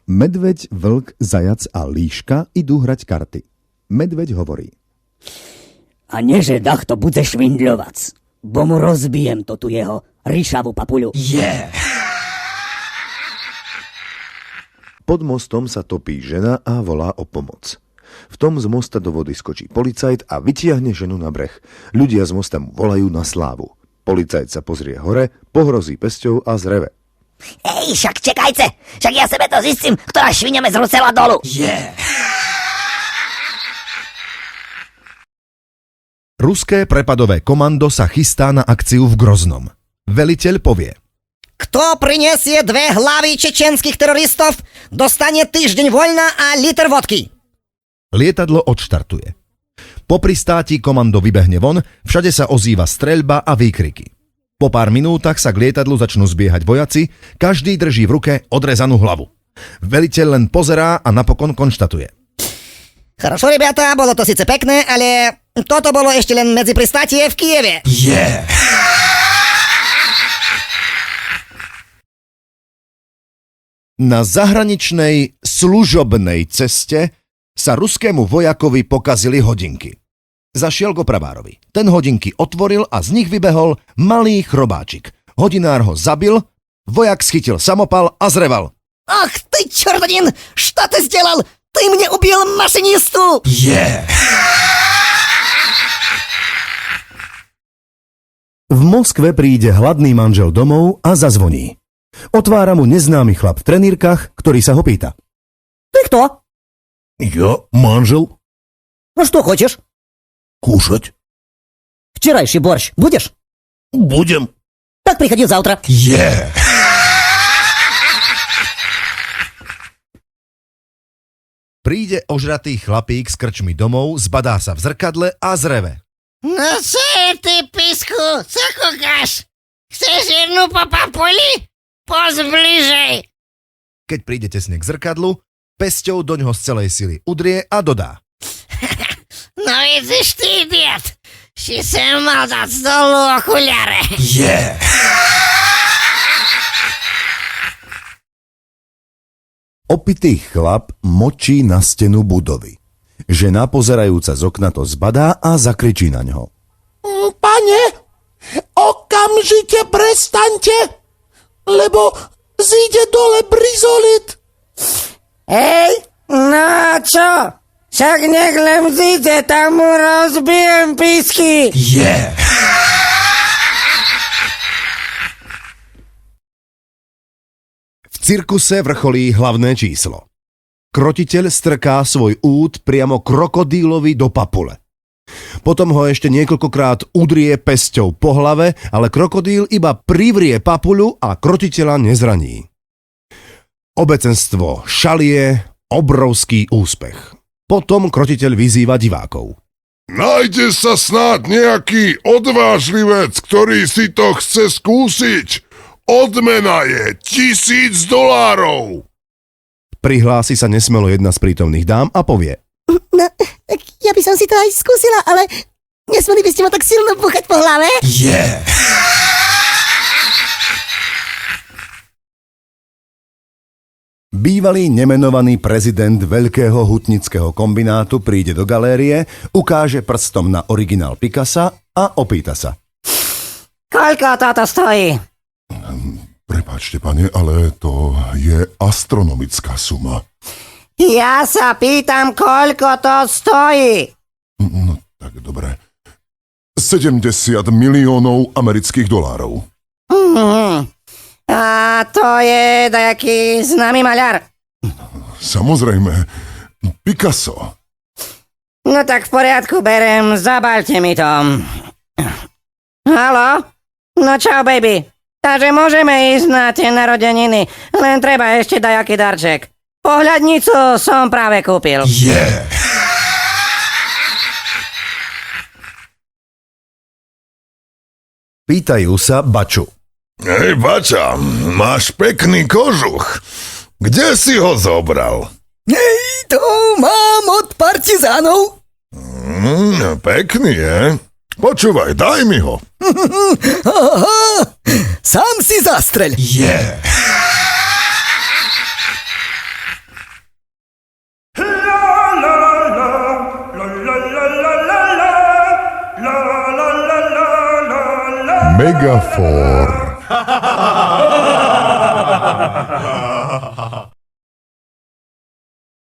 Medveď, vlk, zajac a líška idú hrať karty. Medveď hovorí: A neže to bude švindľovac, bo mu rozbijem to tu jeho ryšavú papuľu. Pod mostom sa topí žena a volá o pomoc. V tom z mosta do vody skočí policajt a vytiahne ženu na breh. Ľudia z mosta mu volajú na slávu. Policajt sa pozrie hore, pohrozí pesťou a zreve: Ej, však čekajte, však ja sebe to zistím, ktorá šviňa me zrúcela dolu. Ruské prepadové komando sa chystá na akciu v Groznom. Veliteľ povie: Kto prinesie 2 hlavy čečenských teroristov, dostane týždeň voľna a liter vodky. Lietadlo odštartuje. Po pristáti komando vybehne von, všade sa ozýva streľba a výkriky. Po pár minútach sa k lietadlu začnú zbiehať vojaci, každý drží v ruke odrezanú hlavu. Veliteľ len pozerá a napokon konštatuje: Хорошо, ребята, bolo to síce pekné, ale toto bolo ešte len medzi pristátie v Kieve. Na zahraničnej služobnej ceste sa ruskému vojakovi pokazili hodinky. Zašiel k opravárovi. Ten hodinky otvoril a z nich vybehol malý chrobáčik. Hodinár ho zabil, vojak schytil samopal a zreval: Ach ty čertonin, что ты сделал? Ты мне убил машинисту! V Moskve príde hladný manžel domov a zazvoní. Otvára mu neznámy chlap v trenírkach, ktorý sa ho pýta: Ты кто? Ja, manžel. Ну что хочешь? Кушать. Вчерайший борщ будешь? Будем. Так приходи завтра. Príde ožratý chlapík z krčmy domov, zbadá sa v zrkadle a zreve: No co je ty, pisku? Co kokáš? Chceš jednu po papuli? Poz bližej. Keď príde tesne k zrkadlu, pesťou doňho z celej sily udrie a dodá: No vidíš ty, idiot. Si sem mal dať z dolu okuliare. Opitý chlap močí na stenu budovy. Žena, pozerajúca z okna, to zbadá a zakričí na ňo: Pane, okamžite prestaňte, lebo zíde dole brizolit. Hej, no čo? Však nech len vzíde, tam mu rozbijem písky. V cirkuse vrcholí hlavné číslo. Krotiteľ strká svoj út priamo krokodílovi do papule. Potom ho ešte niekoľkokrát udrie pesťou po hlave, ale krokodíl iba privrie papuľu a krotiteľa nezraní. Obecenstvo šalie, obrovský úspech. Potom krotiteľ vyzýva divákov: Nájde sa snáď nejaký odvážlivec, ktorý si to chce skúsiť. Odmena je $1000. Prihlási sa nesmelo jedna z prítomných dám a povie: No, ja by som si to aj skúsila, ale nesmeli by ste ma tak silno búchať po hlave? Bývalý nemenovaný prezident veľkého hutnického kombinátu príde do galérie, ukáže prstom na originál Picassa a opýta sa: Koľko toto stojí? Prepáčte, pane, ale to je astronomická suma. Ja sa pýtam, koľko to stojí. No, tak dobre. 70 miliónov amerických dolárov. A to je dajaký známy maľar. Samozrejme, Picasso. No tak v poriadku, berem, zabaľte mi to. Haló? No čau, baby. Takže môžeme ísť na tie narodeniny, len treba ešte dajaký darček. Pohľadnicu som práve kúpil. Pýtajú sa Baču: Hej, Bača, máš pekný kožuch. Kde si ho zobral? Hej, to mám od partizánov. Pekný je. Počúvaj, daj mi ho. Aha, sám si zastrel. Megafor.